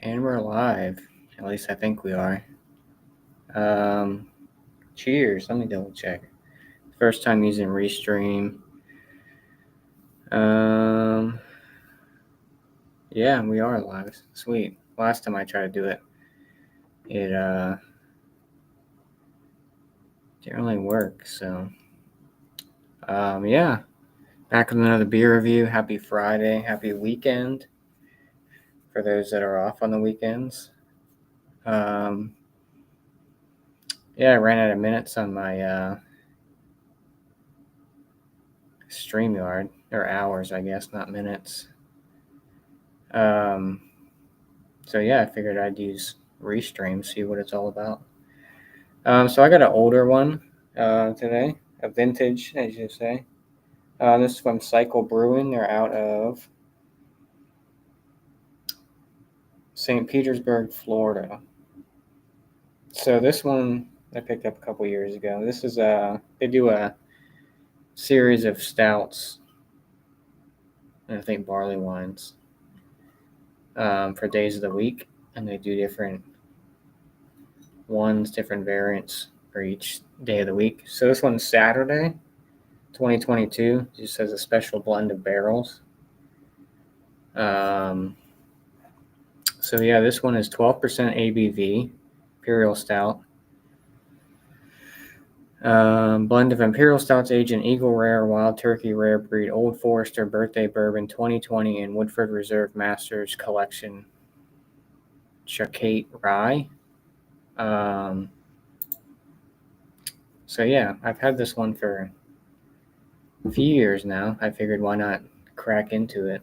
And we're live. At least I think we are. Cheers. Let me double check. First time using Restream. Yeah, we are live. Sweet. Last time I tried to do it, it didn't really work. So, yeah. Back with another beer review. Happy Friday. Happy weekend for those that are off on the weekends. Yeah, I ran out of minutes on my StreamYard, or hours, I guess, not minutes. So yeah, I figured I'd use Restream, see what it's all about. So I got an older one today, a vintage, as you say. This is from Cycle Brewing. They're out of St. Petersburg, Florida. So this one I picked up a couple years ago. This is they do a series of stouts and I think barley wines for days of the week, and they do different ones, different variants for each day of the week. So this one's Saturday, 2022. It just has a special blend of barrels. So yeah, this one is 12% ABV, imperial stout. Blend of imperial stouts aged in Eagle Rare, Wild Turkey Rare Breed, Old Forester Birthday Bourbon 2020, and Woodford Reserve Masters Collection Chacate Rye. So yeah, I've had this one for a few years now. I figured why not crack into it.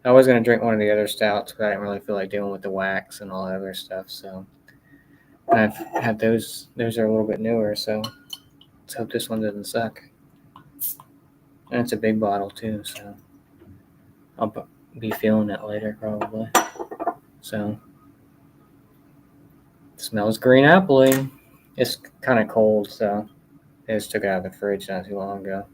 I was going to drink one of the other stouts, but I didn't really feel like dealing with the wax and all that other stuff. So I've had those. Those are a little bit newer, so let's hope this one doesn't suck. And it's a big bottle too, so I'll be feeling it later probably. So it smells green appley. It's kind of cold, so I just took it out of the fridge not too long ago.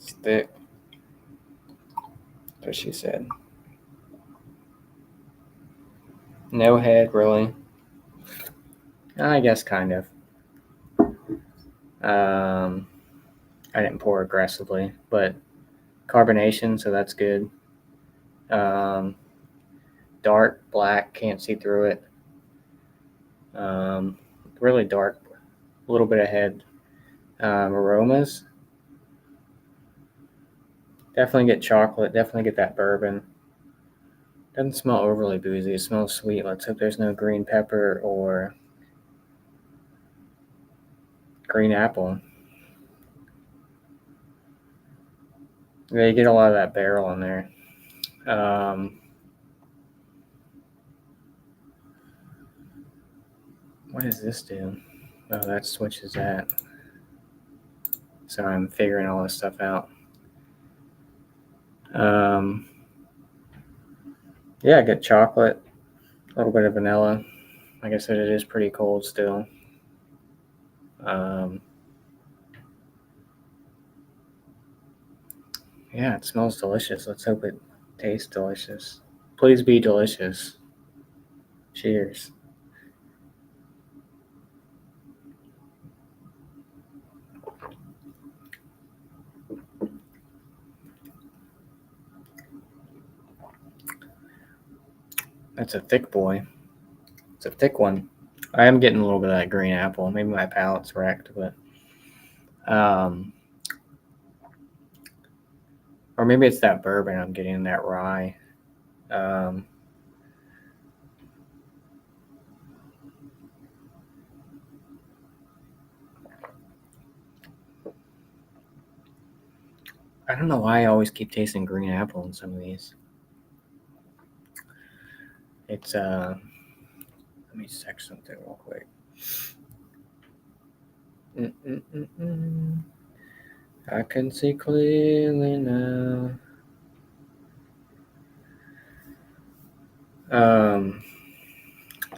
It's thick. That's what she said. No head, really. I guess kind of. I didn't pour aggressively, but carbonation, so that's good. Dark, black, can't see through it. Really dark, a little bit of head. Aromas. Definitely get chocolate, definitely get that bourbon. Doesn't smell overly boozy, it smells sweet. Let's hope there's no green pepper or green apple. Yeah, you get a lot of that barrel in there. What does this do? Oh, that switches that. So I'm figuring all this stuff out. Yeah, I get chocolate, a little bit of vanilla. Like I said, it is pretty cold still. Yeah, it smells delicious. Let's hope it tastes delicious. Please be delicious. Cheers. That's a thick boy. It's a thick one. I am getting a little bit of that green apple. Maybe my palate's wrecked, but or maybe it's that bourbon I'm getting, that rye. I don't know why I always keep tasting green apple in some of these. It's let me check something real quick. I can see clearly now.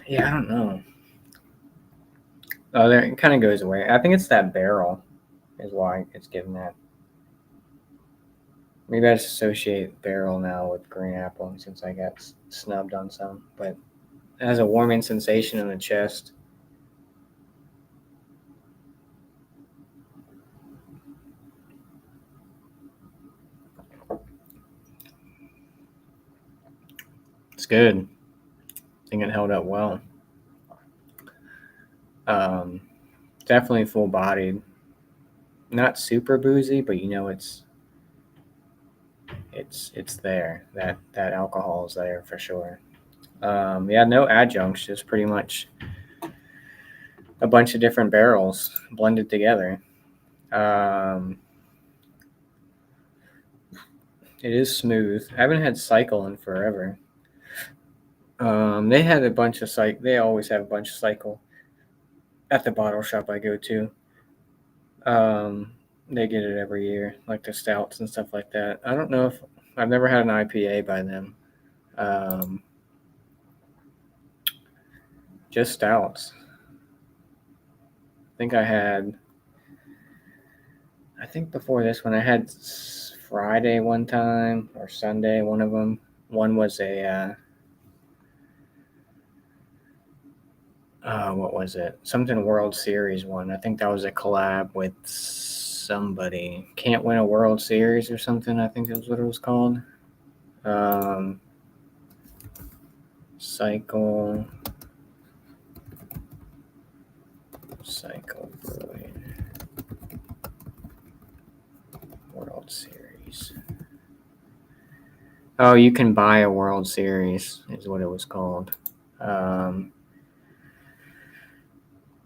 Yeah, I don't know. Oh, there it kind of goes away. I think it's that barrel is why it's giving that Maybe I just associate barrel now with green apple since I got snubbed on some, but it has a warming sensation in the chest. It's good. I think it held up well. Definitely full bodied. Not super boozy, but it's there. That alcohol is there for sure. Yeah, no adjuncts, just pretty much a bunch of different barrels blended together. It is smooth. I haven't had Cycle in forever. They had a bunch of Cycle. They always have a bunch of Cycle at the bottle shop I go to. They get it every year, like the stouts and stuff like that. I don't know if I've never had an IPA by them. Just stouts. I think before this one, I had Friday one time or Sunday, one of them. One was what was it? Something World Series one. I think that was a collab with somebody. Can't Win a World Series or something. I think that's what it was called. Cycle Brewing World Series. Oh, you can buy a World Series is what it was called.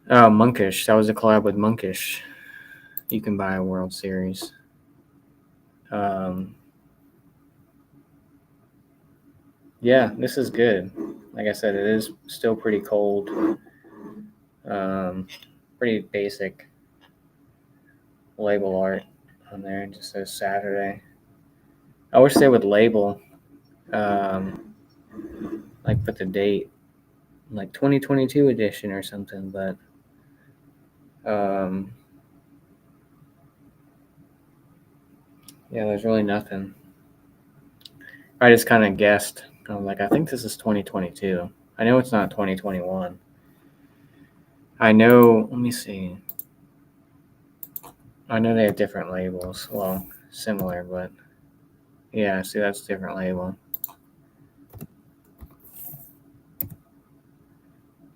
Monkish. That was a collab with Monkish. You can buy a World Series. Yeah, this is good. Like I said, it is still pretty cold. Pretty basic label art on there. It just says Saturday. I wish they would label, like put the date, like 2022 edition or something. But yeah, there's really nothing. I just kind of guessed. I'm like, I think this is 2022. I know it's not 2021. I know. Let me see. I know they have different labels. Well, similar, but yeah. See, that's a different label.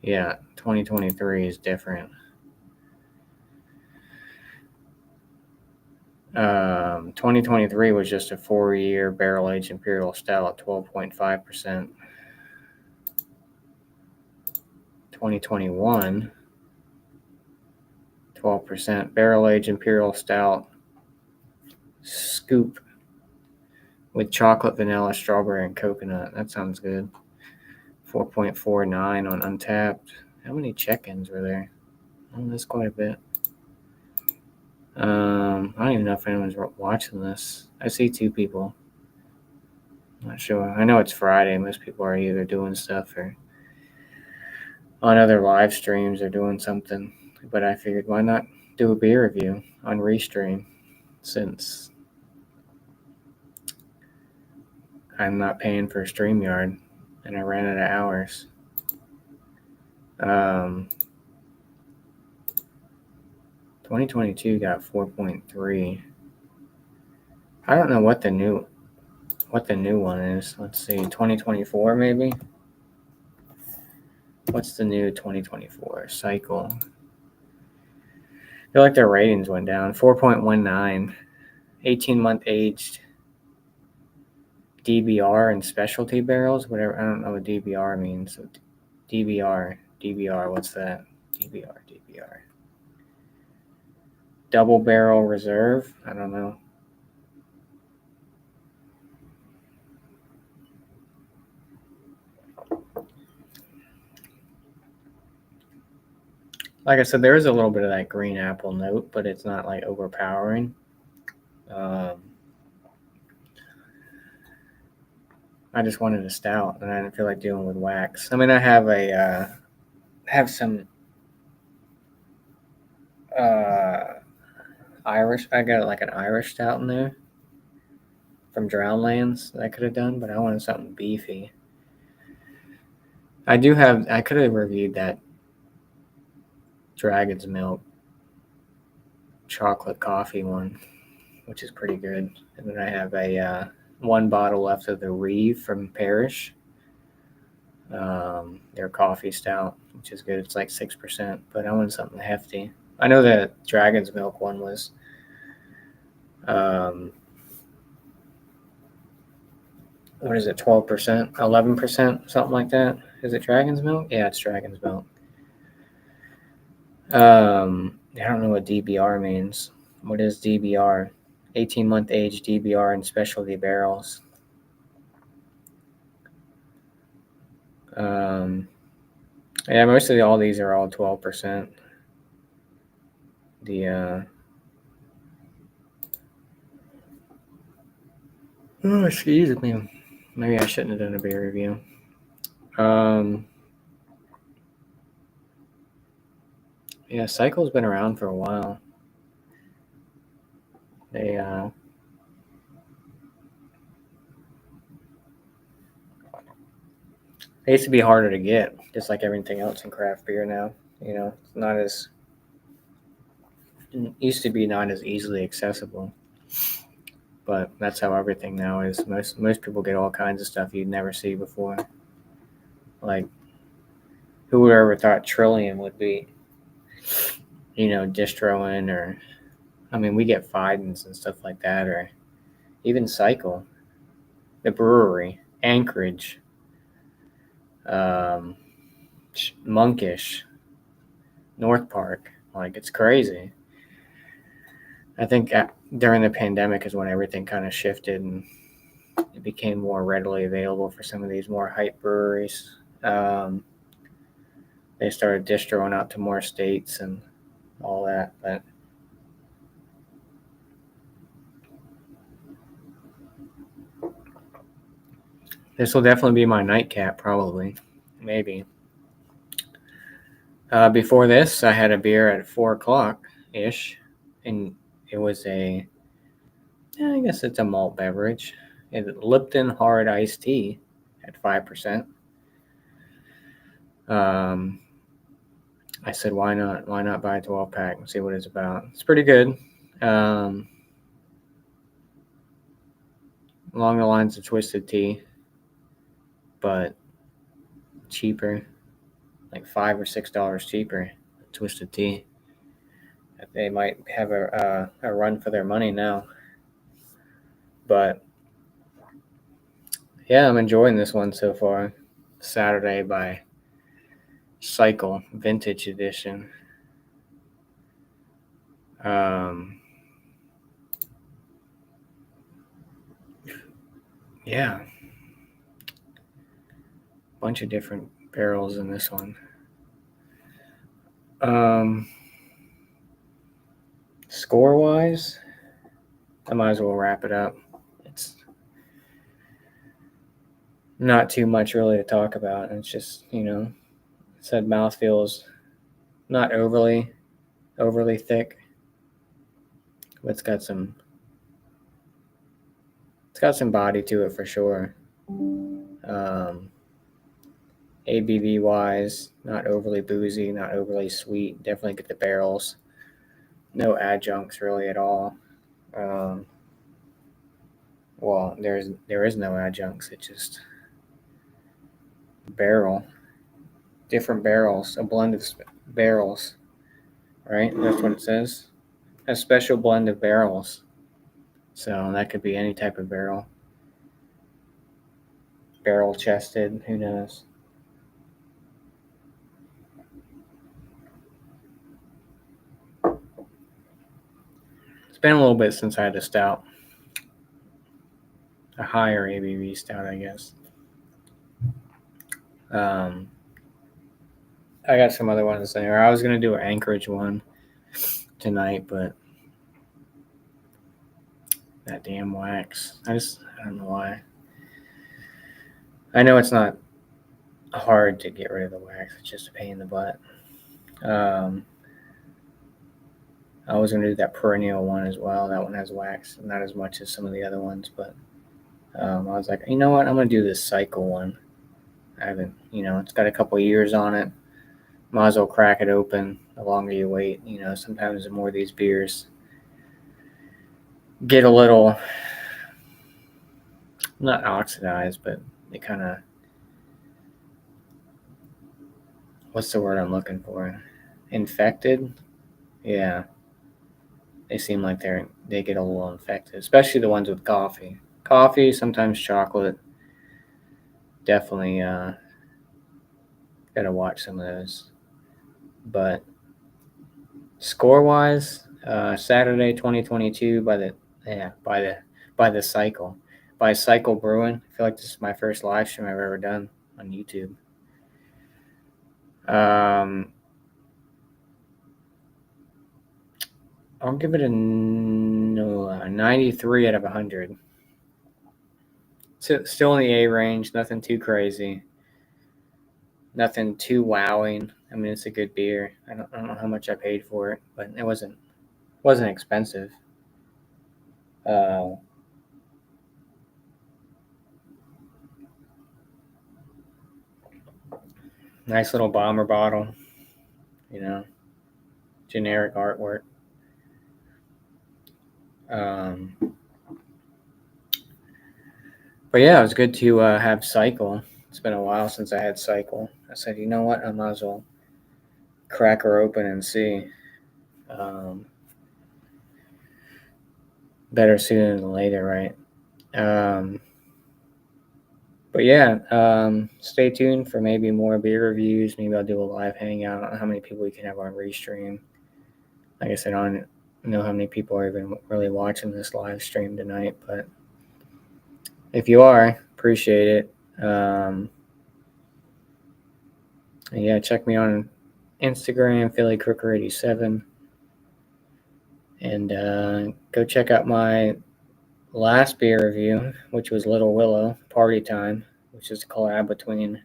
Yeah, 2023 is different. 2023 was just a 4-year barrel-aged imperial stout, 12.5%. 2021, 12% barrel-aged imperial stout, scoop with chocolate, vanilla, strawberry, and coconut. That sounds good. 4.49 on Untapped. How many check-ins were there? Oh, that's quite a bit. I don't even know if anyone's watching this. I see 2 people. Not sure. I know it's Friday. Most people are either doing stuff or on other live streams or doing something. But I figured, why not do a beer review on Restream since I'm not paying for StreamYard and I ran out of hours. 2022 got 4.3. I don't know what the new one is. Let's see, 2024 maybe. What's the new 2024 Cycle? I feel like their ratings went down. 4.19, 18-month aged DBR and specialty barrels. Whatever, I don't know what DBR means. So DBR, what's that? DBR. Double barrel reserve. I don't know. Like I said, there is a little bit of that green apple note, but it's not like overpowering. I just wanted a stout, and I didn't feel like dealing with wax. I mean, I have some Irish. I got like an Irish stout in there. from Drownlands that I could have done, but I wanted something beefy. I could have reviewed that Dragon's Milk chocolate coffee one, which is pretty good. And then I have a one bottle left of the Reeve from Parrish. Their coffee stout, which is good. It's like 6%, but I wanted something hefty. I know the Dragon's Milk one was what is it, 12%, 11%, something like that. Is it Dragon's Milk? Yeah, it's Dragon's Milk. I don't know what DBR means. What is DBR? 18-month age DBR in specialty barrels. Yeah, mostly all these are all 12%. Oh, excuse me. Maybe I shouldn't have done a beer review. Yeah, Cycle's been around for a while. They used to be harder to get, just like everything else in craft beer now. You know, it's not as it used to be not as easily accessible. But that's how everything now is. Most people get all kinds of stuff you'd never see before. Like, who would ever thought Trillium would be, distroing, or I mean, we get Fidens and stuff like that, or even Cycle, the brewery, Anchorage, Monkish, North Park. Like, it's crazy. I think during the pandemic is when everything kind of shifted and it became more readily available for some of these more hype breweries. They started distroing out to more states and all that, but this will definitely be my nightcap, probably, maybe. Before this, I had a beer at 4:00 ish, and it was I guess it's a malt beverage. It's Lipton Hard Iced Tea at 5%. I said, why not? Why not buy a 12-pack and see what it's about? It's pretty good. Along the lines of Twisted Tea, but cheaper, like $5 or $6 cheaper. Twisted Tea. They might have a run for their money now. But yeah, I'm enjoying this one so far. Saturday by Cycle Vintage Edition. Yeah, bunch of different barrels in this one. Score wise, I might as well wrap it up. It's not too much really to talk about. It's just, said mouthfeel's not overly thick, but it's got some body to it for sure. ABV wise, not overly boozy, not overly sweet. Definitely get the barrels. No adjuncts really at all. Well, there is no adjuncts. It's just barrel, different barrels, a blend of barrels, right? That's what it says. A special blend of barrels. So that could be any type of barrel. Barrel chested, who knows? It's been a little bit since I had a stout. A higher ABV stout, I guess. I got some other ones there. I was going to do an Anchorage one tonight, but that damn wax. I don't know why. I know it's not hard to get rid of the wax. It's just a pain in the butt. I was going to do that perennial one as well. That one has wax, not as much as some of the other ones, but I was like, you know what? I'm going to do this Cycle one. I haven't, it's got a couple years on it. Might as well crack it open the longer you wait. Sometimes the more these beers get a little, not oxidized, but they kind of, what's the word I'm looking for? Infected? Yeah. They seem like they get a little infected, especially the ones with coffee. Coffee, sometimes chocolate. Definitely gotta watch some of those. But score wise, Saturday 2022 by the Cycle. By Cycle Brewing. I feel like this is my first live stream I've ever done on YouTube. I'll give it a 93 out of 100. So, still in the A range, nothing too crazy. Nothing too wowing. I mean, it's a good beer. I don't know how much I paid for it, but it wasn't expensive. Nice little bomber bottle, generic artwork. But yeah, it was good to have Cycle. It's been a while since I had Cycle. I said, you know what? I might as well crack her open and see. Better sooner than later, right? But yeah, stay tuned for maybe more beer reviews. Maybe I'll do a live hangout. I don't know how many people we can have on Restream. Like I said, I don't know how many people are even really watching this live stream tonight, but if you are, appreciate it. Yeah, check me on Instagram, PhillyCrooker87, and go check out my last beer review, which was Little Willow Party Time, which is a collab between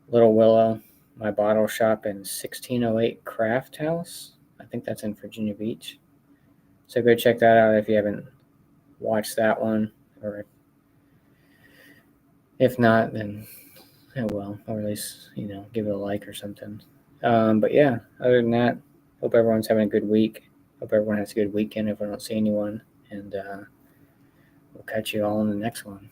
Little Willow, my bottle shop, and 1608 Craft House. I think that's in Virginia Beach. So go check that out if you haven't watched that one, or if not, then oh well, or at least give it a like or something. But yeah, other than that, hope everyone's having a good week. Hope everyone has a good weekend if I don't see anyone, and we'll catch you all in the next one.